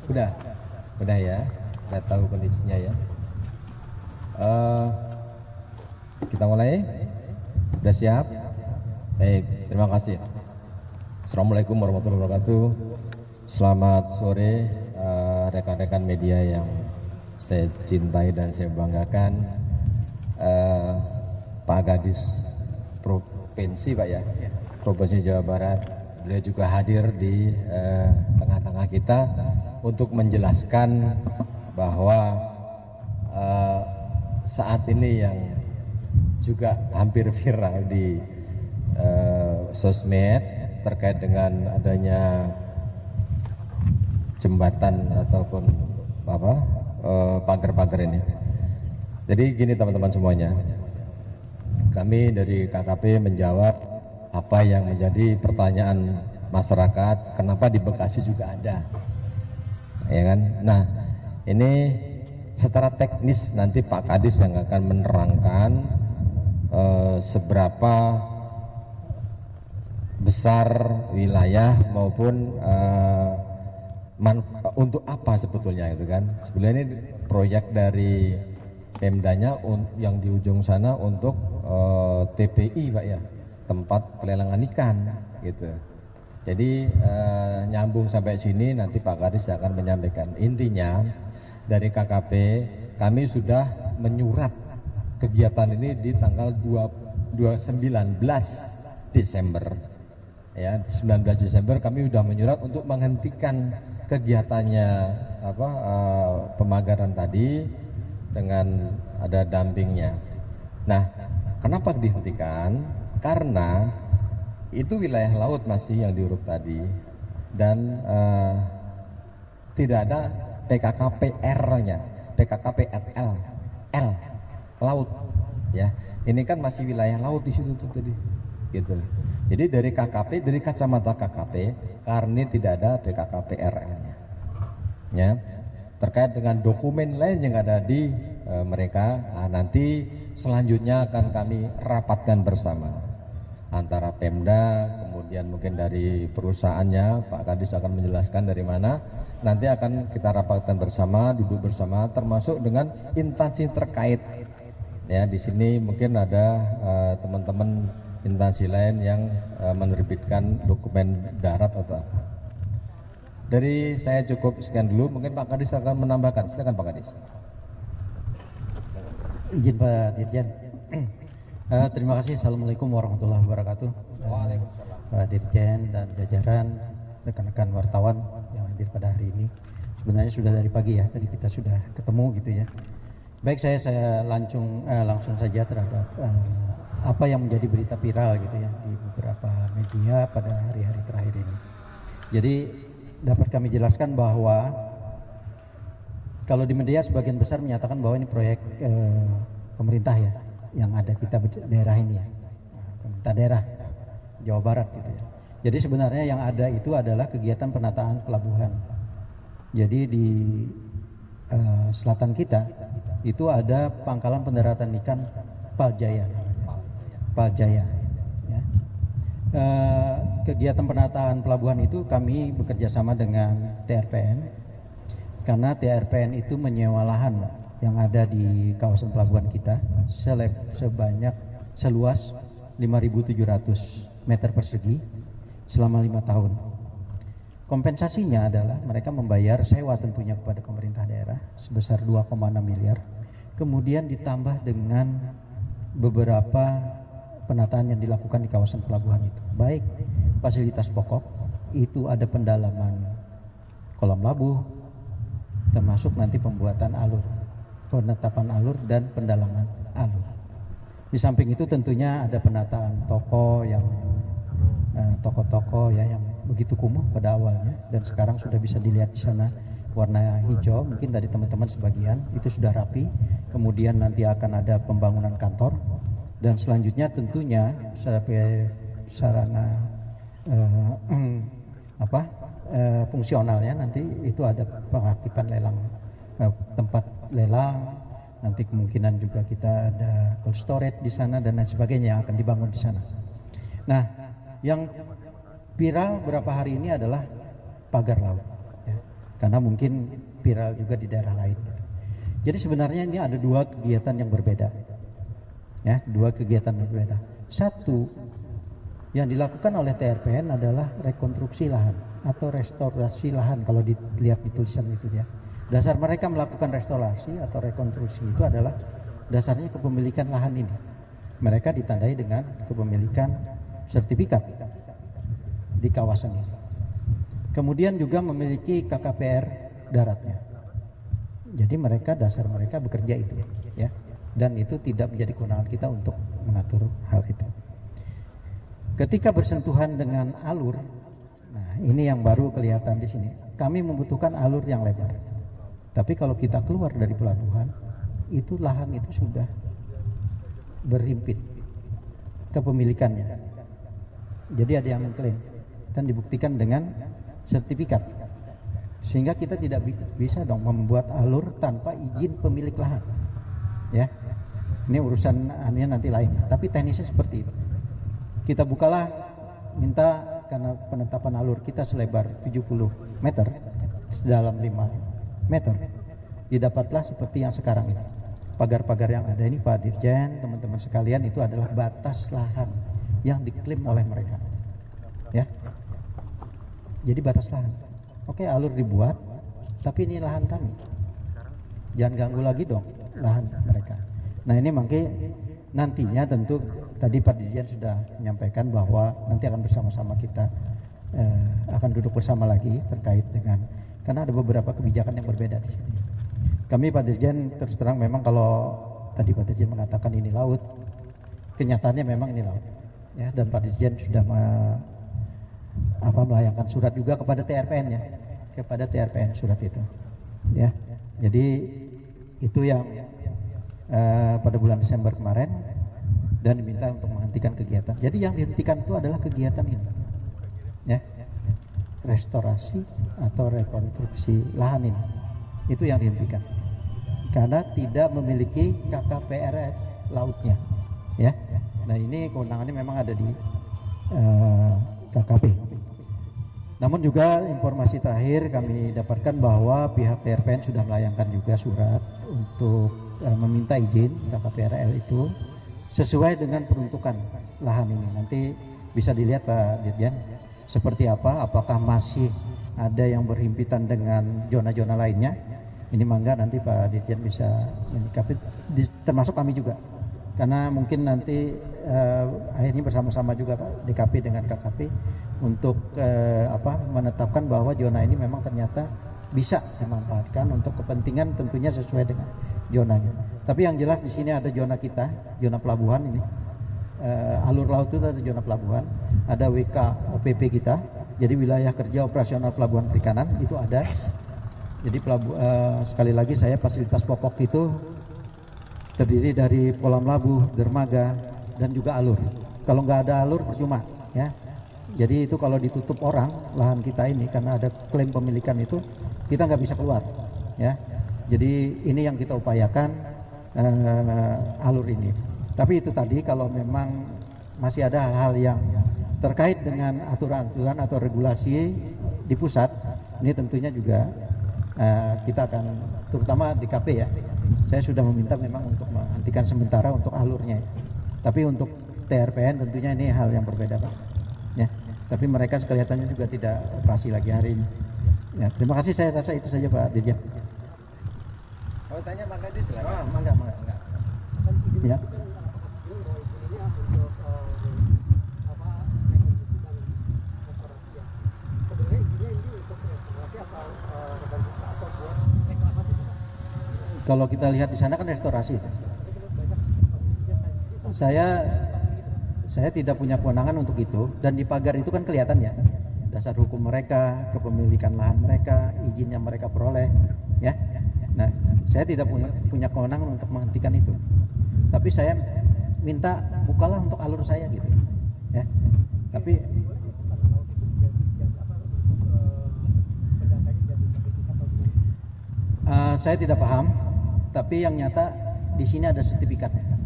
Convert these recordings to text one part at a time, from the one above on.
Udah, udah ya, udah tahu kondisinya ya. Kita mulai, udah siap? Baik, terima kasih. Assalamualaikum warahmatullahi wabarakatuh. Selamat sore rekan-rekan media yang saya cintai dan saya banggakan. Pak Kadis Provinsi Pak ya, Provinsi Jawa Barat, beliau juga hadir di tengah-tengah kita untuk menjelaskan bahwa saat ini yang juga hampir viral di sosmed terkait dengan adanya jembatan ataupun pagar-pagar ini. Jadi gini teman-teman semuanya, kami dari KKP menjawab apa yang menjadi pertanyaan masyarakat, kenapa di Bekasi juga ada, ya kan? Nah, ini secara teknis nanti Pak Kadis yang akan menerangkan seberapa besar wilayah maupun untuk apa sebetulnya itu kan. Sebenarnya ini proyek dari Pemdanya yang di ujung sana untuk TPI Pak ya, tempat pelelangan ikan gitu. Jadi nyambung sampai sini nanti Pak Kadis akan menyampaikan. Intinya dari KKP kami sudah menyurat kegiatan ini di tanggal 19 Desember. Ya, 19 Desember kami sudah menyurat untuk menghentikan kegiatannya pemagaran tadi dengan ada dampingnya. Nah, kenapa dihentikan? Karena itu wilayah laut masih yang diuruk tadi dan tidak ada PKKPR-nya, PKKPRL, L laut, ya. Ini kan masih wilayah laut di situ tuh tadi, gitu. Jadi dari KKP, dari kacamata KKP, karena tidak ada PKKPRL-nya, ya. Terkait dengan dokumen lain yang ada di mereka, nanti selanjutnya akan kami rapatkan bersama antara Pemda, kemudian mungkin dari perusahaannya, Pak Kadis akan menjelaskan dari mana. Nanti akan kita rapatkan bersama, duduk bersama, termasuk dengan instansi terkait. Ya, di sini mungkin ada teman-teman instansi lain yang menerbitkan dokumen darat atau apa. Dari saya cukup sekian dulu, mungkin Pak Kadis akan menambahkan. Silakan Pak Kadis. Izin Pak Dirjen. Terima kasih. Assalamualaikum warahmatullahi wabarakatuh. Waalaikumsalam. Pak Dirjen dan jajaran, rekan-rekan wartawan yang hadir pada hari ini. Sebenarnya sudah dari pagi ya, tadi kita sudah ketemu gitu ya. Baik, saya langsung saja terhadap apa yang menjadi berita viral gitu ya di beberapa media pada hari-hari terakhir ini. Jadi dapat kami jelaskan bahwa kalau di media sebagian besar menyatakan bahwa ini proyek pemerintah ya, yang ada kita daerah ini ya, pemerintah daerah Jawa Barat gitu ya. Jadi sebenarnya yang ada itu adalah kegiatan penataan pelabuhan. Jadi di selatan kita itu ada pangkalan pendaratan ikan Paljaya. Ya. Kegiatan penataan pelabuhan itu kami bekerja sama dengan TRPN, karena TRPN itu menyewa lahan yang ada di kawasan pelabuhan kita seluas 5.700 meter persegi selama 5 tahun. Kompensasinya adalah mereka membayar sewa tentunya kepada pemerintah daerah sebesar 2,6 miliar, kemudian ditambah dengan beberapa penataan yang dilakukan di kawasan pelabuhan itu. Baik fasilitas pokok, itu ada pendalaman kolam labuh, termasuk nanti pembuatan alur, penetapan alur dan pendalaman alur. Di samping itu tentunya ada penataan toko yang toko-toko ya yang begitu kumuh pada awalnya dan sekarang sudah bisa dilihat di sana warna hijau, mungkin dari teman-teman sebagian itu sudah rapi. Kemudian nanti akan ada pembangunan kantor dan selanjutnya tentunya sebagai sarana fungsionalnya nanti itu ada pengaktifan lelang, tempat lelang, nanti kemungkinan juga kita ada cold storage di sana dan lain sebagainya yang akan dibangun di sana. Nah, yang viral beberapa hari ini adalah pagar laut. Ya. karena mungkin viral juga di daerah lain. Jadi sebenarnya ini ada dua kegiatan yang berbeda, ya, dua kegiatan berbeda. Satu yang dilakukan oleh TRPN adalah rekonstruksi lahan atau restorasi lahan. Kalau dilihat di tulisan itu ya, dasar mereka melakukan restorasi atau rekonstruksi itu adalah dasarnya kepemilikan lahan ini. Mereka ditandai dengan kepemilikan sertifikat di kawasan ini. Kemudian juga memiliki KKPR daratnya. Jadi dasar mereka bekerja itu, ya. Dan itu tidak menjadi kewenangan kita untuk mengatur hal itu. Ketika bersentuhan dengan alur, nah ini yang baru kelihatan di sini. Kami membutuhkan alur yang lebar. Tapi kalau kita keluar dari pelabuhan, itu lahan itu sudah berhimpit kepemilikannya. Jadi ada yang mengklaim dan dibuktikan dengan sertifikat. Sehingga kita tidak bisa dong membuat alur tanpa izin pemilik lahan. Ya. Ini urusan nanti lain. Tapi teknisnya seperti itu. Kita bukalah, minta karena penetapan alur kita selebar 70 meter, sedalam 5 meter, didapatlah seperti yang sekarang ini. Pagar-pagar yang ada ini, Pak Dirjen, teman-teman sekalian, itu adalah batas lahan yang diklaim oleh mereka. Ya. Jadi batas lahan. Oke, alur dibuat, tapi ini lahan kami. Jangan ganggu lagi dong lahan mereka. Nah ini makanya nantinya tentu tadi Pak Dirjen sudah menyampaikan bahwa nanti akan bersama-sama kita akan duduk bersama lagi terkait dengan, karena ada beberapa kebijakan yang berbeda di sini. Kami Pak Dirjen terus terang memang kalau tadi Pak Dirjen mengatakan ini laut, kenyataannya memang ini laut. Ya, dan Pak Dirjen sudah melayangkan surat juga kepada TRPN-nya, kepada TRPN surat itu. Ya, jadi itu yang pada bulan Desember kemarin dan diminta untuk menghentikan kegiatan. Jadi yang dihentikan itu adalah kegiatan ini, ya, restorasi atau rekonstruksi lahan ini, itu yang dihentikan karena tidak memiliki KKPR lautnya, ya. Nah ini kewenangannya memang ada di KKP. Namun juga informasi terakhir kami dapatkan bahwa pihak TRPN sudah melayangkan juga surat untuk meminta izin KKPRL itu sesuai dengan peruntukan lahan ini. Nanti bisa dilihat Pak Dirjen seperti apa, apakah masih ada yang berhimpitan dengan zona-zona lainnya. Ini mangga nanti Pak Dirjen bisa menyikapi, termasuk kami juga. Karena mungkin nanti akhirnya bersama-sama juga Pak DKP dengan KKP untuk menetapkan bahwa zona ini memang ternyata bisa dimanfaatkan untuk kepentingan tentunya sesuai dengan zonanya. Tapi yang jelas di sini ada zona kita, zona pelabuhan ini. Alur laut itu ada zona pelabuhan, ada WKOPP kita. Jadi wilayah kerja operasional pelabuhan perikanan itu ada. Jadi sekali lagi saya fasilitas pokok itu terdiri dari kolam labuh, dermaga, dan juga alur. Kalau nggak ada alur percuma, ya. Jadi itu kalau ditutup orang lahan kita ini karena ada klaim pemilikan itu, kita nggak bisa keluar, ya. Jadi ini yang kita upayakan alur ini. Tapi itu tadi kalau memang masih ada hal-hal yang terkait dengan aturan-aturan atau regulasi di pusat, ini tentunya juga kita akan, terutama di KP ya, saya sudah meminta memang untuk menghentikan sementara untuk alurnya. Tapi untuk TRPN tentunya ini hal yang berbeda Pak. Ya, tapi mereka kelihatannya juga tidak operasi lagi hari ini. Ya, terima kasih, saya rasa itu saja Pak Dirjen. Kalau tanya Bang Gadis silakan. Mangga. Ya. Kalau kita lihat di sana kan restorasi. Saya tidak punya kewenangan untuk itu, dan di pagar itu kan kelihatan ya dasar hukum mereka, kepemilikan lahan mereka, izinnya mereka peroleh, ya. Nah, saya tidak punya kewenangan untuk menghentikan itu. Tapi saya minta bukalah untuk alur saya gitu. Ya. Tapi saya tidak paham, tapi yang nyata di sini ada sertifikatnya.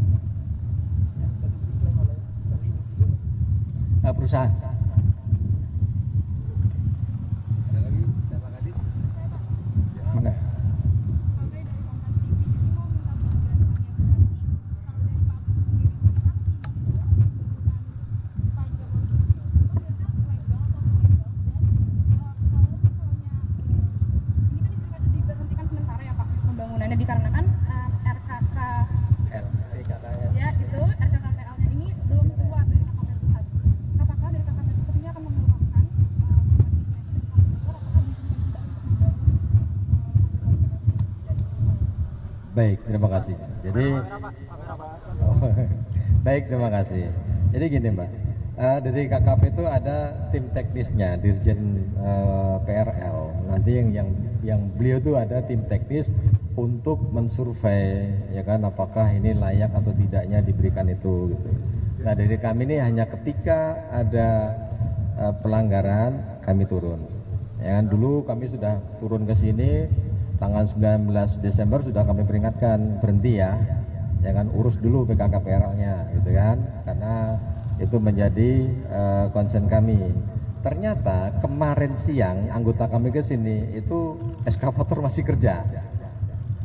Perusahaan. Ada lagi Bang Gadis? Baik, terima kasih. Jadi, baik, terima kasih. Jadi gini Mbak, dari KKP itu ada tim teknisnya, Dirjen PRL. Nanti yang beliau itu ada tim teknis untuk mensurvei, ya kan, apakah ini layak atau tidaknya diberikan itu. Gitu. Nah dari kami ini hanya ketika ada pelanggaran kami turun. Ya kan, dulu kami sudah turun ke sini tanggal 19 Desember sudah kami peringatkan berhenti ya kan, urus dulu PKKPRL-nya gitu kan, karena itu menjadi concern kami. Ternyata kemarin siang anggota kami ke sini itu eskavator masih kerja,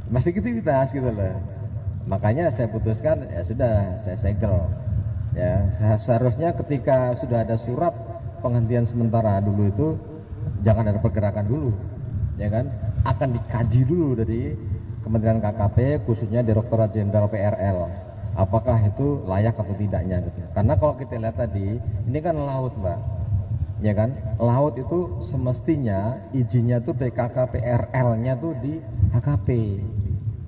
masih aktivitas gitu loh. Makanya saya putuskan ya sudah, saya segel. Ya seharusnya ketika sudah ada surat penghentian sementara dulu itu jangan ada pergerakan dulu, ya kan, akan dikaji dulu dari Kementerian KKP khususnya Direktorat Jenderal PRL apakah itu layak atau tidaknya gitu. Karena kalau kita lihat tadi ini kan laut Mbak, ya kan, laut itu semestinya izinnya tuh dari KKPRL-nya tuh di HKP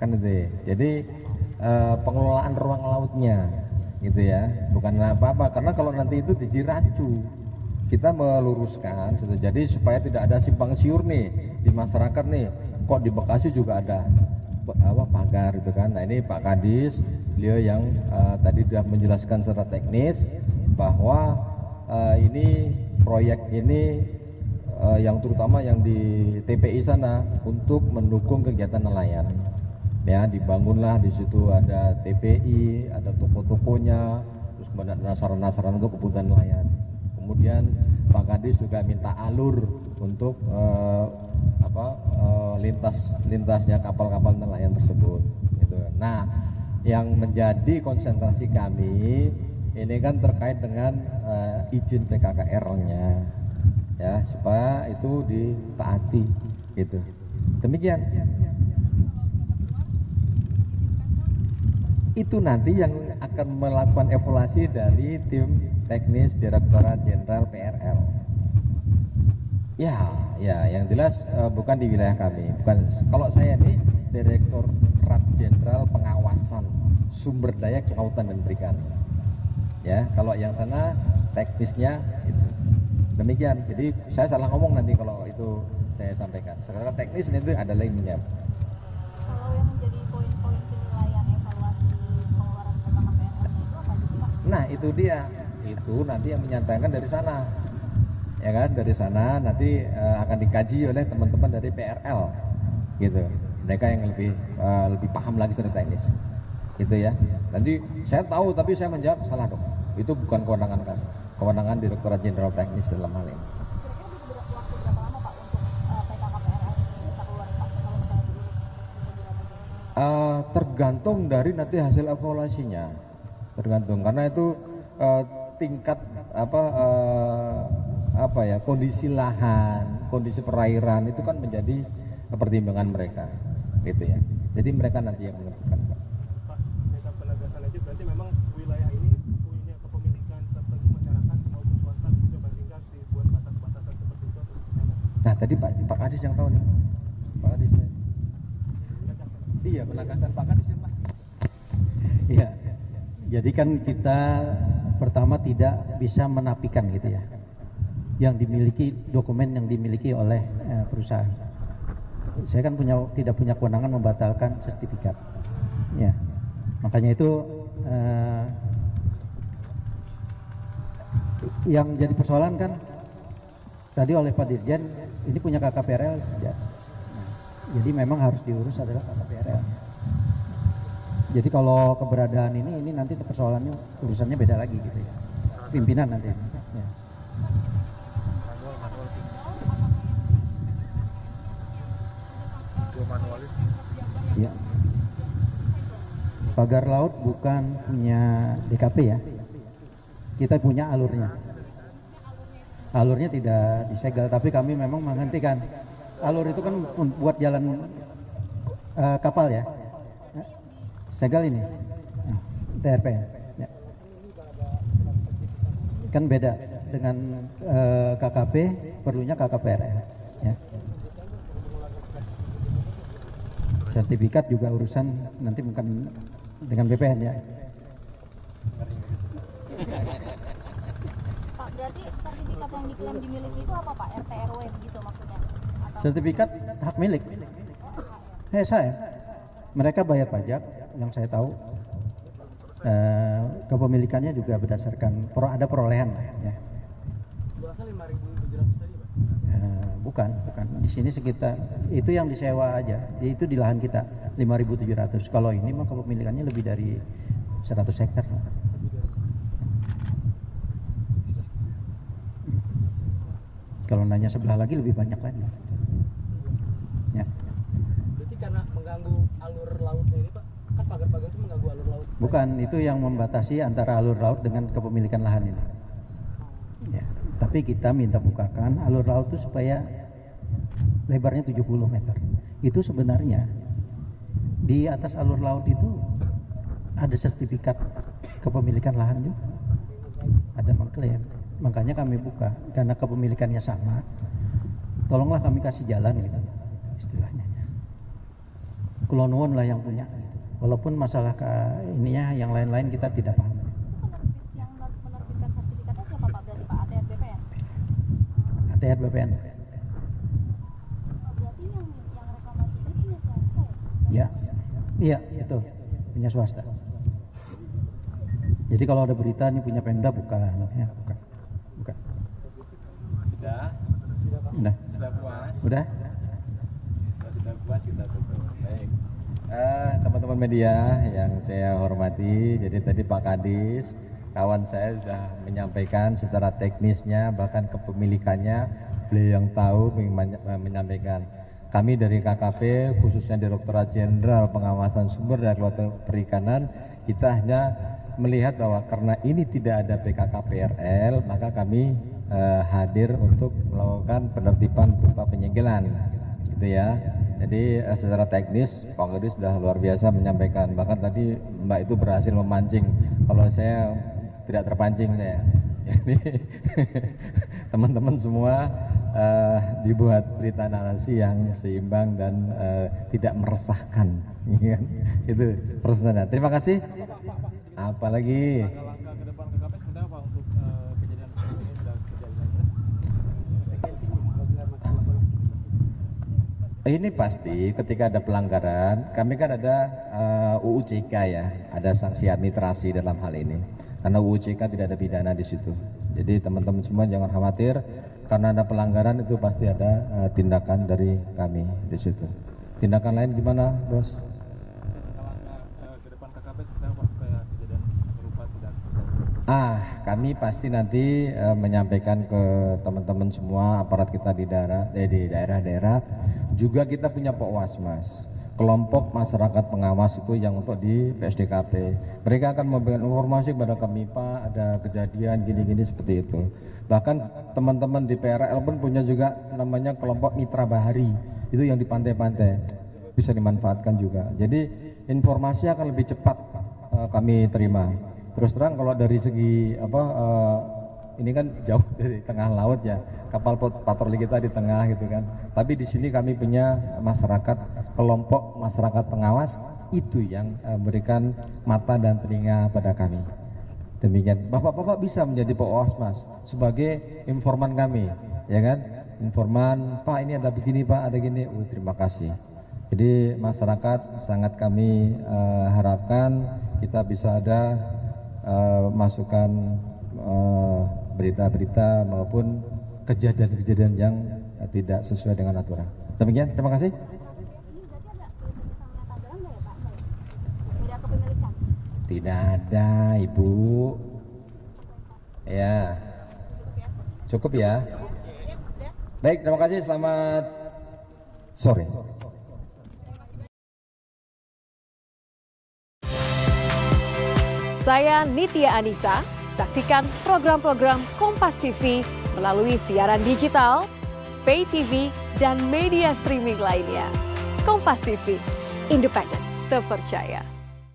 kan itu ya. Jadi pengelolaan ruang lautnya gitu ya, bukan apa-apa, karena kalau nanti itu jadi rancu. Kita meluruskan jadi supaya tidak ada simpang siur nih di masyarakat nih, kok di Bekasi juga ada pagar gitu kan. Nah ini Pak Kadis, beliau yang tadi sudah menjelaskan secara teknis bahwa ini proyek ini yang terutama yang di TPI sana untuk mendukung kegiatan nelayan. Ya dibangunlah di situ ada TPI, ada toko-tokonya, terus ada sarana-sarana untuk kebutuhan nelayan. Kemudian Pak Kadis juga minta alur untuk lintasnya kapal-kapal nelayan tersebut. Gitu. Nah, yang menjadi konsentrasi kami ini kan terkait dengan izin PKKR-nya, ya supaya itu ditaati. Gitu. Demikian. Itu nanti yang akan melakukan evaluasi dari tim teknis Direktorat Jenderal PRL. Ya, yang jelas bukan di wilayah kami. Bukan. Kalau saya ini Direktorat Jenderal Pengawasan Sumber Daya Kelautan dan Perikanan. Ya, kalau yang sana teknisnya itu. Demikian. Jadi saya salah ngomong nanti kalau itu saya sampaikan. Secara teknis itu ada lainnya. Kalau yang menjadi poin-poin penilaian evaluasi pengeluaran PKKPRL itu apa sih Pak? Nah itu dia, itu nanti yang menyatakan dari sana, ya kan, dari sana nanti akan dikaji oleh teman-teman dari PRL, gitu. Mereka yang lebih paham lagi secara teknis, gitu ya. Nanti saya tahu tapi saya menjawab salah dong. Itu bukan kewenangan kami, kewenangan Direktorat Jenderal Teknis dalam hal ini. Kira-kira butuh waktu berapa lama Pak untuk PKKPRL ini bisa keluar Pak? Kalau misalnya dulu Tergantung dari nanti hasil evaluasinya, tergantung karena itu tingkat kondisi lahan, kondisi perairan itu kan menjadi pertimbangan mereka, gitu ya. Jadi mereka nanti yang menentukan. Pak, dengan penegasan aja berarti memang wilayah ini punya kepemilikan tertentu masyarakat maupun swasta gitu Pak, sehingga harus dibuat batas-batasan seperti itu atau seperti apa? Nah tadi Pak Kadis yang tahu nih, Pak Kadis. Iya, penegasan Pak Kadis ya Pak. Iya. Jadi kan kita pertama tidak bisa menafikan gitu ya, yang dimiliki dokumen yang dimiliki oleh perusahaan. Saya kan tidak punya kewenangan membatalkan sertifikat, ya. Makanya itu yang jadi persoalan kan tadi oleh Pak Dirjen, ini punya KKPRL ya. Jadi memang harus diurus adalah KKPRL. Jadi kalau keberadaan ini nanti persoalannya urusannya beda lagi gitu ya. Pimpinan nanti. Ya. Ya. Pagar laut bukan punya DKP ya. Kita punya alurnya. Alurnya tidak disegel, tapi kami memang menghentikan. Alur itu kan buat jalan kapal ya. Segel ini, TRP ya. Kan beda dengan KKP, perlunya KKPRL ya. sertifikat juga urusan nanti bukan dengan BPN ya. Pak, berarti sertifikat yang diklaim dimiliki itu apa Pak? RT RW begitu maksudnya? Atau Sertifikat hak milik. Saya. Mereka bayar pajak yang saya tahu. Kepemilikannya juga berdasarkan ada perolehan ya. Luasnya 5.700 tadi, Pak? Bukan. Di sini sekitar itu yang disewa aja. Itu di lahan kita 5.700. Kalau ini mah kepemilikannya lebih dari 100 hektar. Kalau nanya sebelah lagi lebih banyak lagi. Ya. Berarti karena mengganggu alur lautnya ini, Pak? Kan pagar-pagar itu mengganggu alur laut. Bukan, itu yang membatasi antara alur laut dengan kepemilikan lahan ini. Ya. Tapi kita minta bukakan alur laut itu supaya lebarnya 70 meter. Itu sebenarnya di atas alur laut itu ada sertifikat kepemilikan lahan juga. Ada mengklaim. Makanya kami buka karena kepemilikannya sama. Tolonglah kami kasih jalan gitu istilahnya. Kulon Nuwun lah yang punya. Gitu. Walaupun masalah ininya yang lain-lain kita tidak paham. yang menerbitkan sertifikatnya siapa Pak? Berarti Pak ATR BPN? ATR BPN. Berarti yang reklamasi ini punya swasta ya? Iya, betul. Punya swasta. Jadi kalau ada berita ini punya Pemda bukan. Sudah puas. Udah? Sudah puas kita tutup. Baik. Teman-teman media yang saya hormati, jadi tadi Pak Kadis, kawan saya sudah menyampaikan secara teknisnya, bahkan kepemilikannya, beliau yang tahu menyampaikan. Kami dari KKP, khususnya Direktorat Jenderal Pengawasan Sumber Daya Kelautan Perikanan, kita hanya melihat bahwa karena ini tidak ada PKKPRL, maka kami hadir untuk melakukan penertiban berupa penyegelan, gitu ya. Jadi secara teknis Pak Kadis sudah luar biasa menyampaikan. Bahkan tadi Mbak itu berhasil memancing. Kalau saya tidak terpancing saya. Jadi teman-teman semua dibuat berita narasi yang seimbang dan tidak meresahkan. Itu persennya. Terima kasih. Apalagi Langkah ke depan KKP seperti apa untuk kejadian ini sudah kejadian? ini pasti ketika ada pelanggaran, kami kan ada UUCK ya, ada sanksi administrasi dalam hal ini. Karena UUCK tidak ada pidana di situ. Jadi teman-teman semua jangan khawatir, karena ada pelanggaran itu pasti ada tindakan dari kami di situ. Tindakan lain gimana, Bos? Langkah ke depan KKP seperti apa supaya kejadian serupa tidak terjadi? Kami pasti nanti menyampaikan ke teman-teman semua aparat kita di daerah-daerah. Juga kita punya POWAS, Mas. Kelompok masyarakat pengawas itu yang untuk di PSDKP. Mereka akan memberikan informasi kepada kami, Pak, ada kejadian gini-gini seperti itu. Bahkan teman-teman di PRL pun punya juga namanya kelompok mitra bahari. Itu yang di pantai-pantai. Bisa dimanfaatkan juga. Jadi informasi akan lebih cepat kami terima. Terus terang kalau dari segi ini kan jauh dari tengah laut ya, kapal patroli kita di tengah gitu kan. Tapi di sini kami punya masyarakat, kelompok masyarakat pengawas itu yang berikan mata dan telinga pada kami. Demikian, bapak-bapak bisa menjadi POWAS, Mas, sebagai informan kami, ya kan? Informan, Pak ini ada begini, Pak ada gini. Terima kasih. Jadi masyarakat sangat kami harapkan kita bisa ada masukan berita-berita maupun kejadian-kejadian yang tidak sesuai dengan aturan. Demikian, terima kasih. Ini berarti ada kerjasama Tagerang nggak ya Pak? Beda kepemilikan? Tidak ada, Ibu. Ya, cukup ya. Baik, terima kasih. Selamat sore. Saya Nitya Anissa. Saksikan program-program Kompas TV melalui siaran digital, pay TV, dan media streaming lainnya. Kompas TV, independen, terpercaya.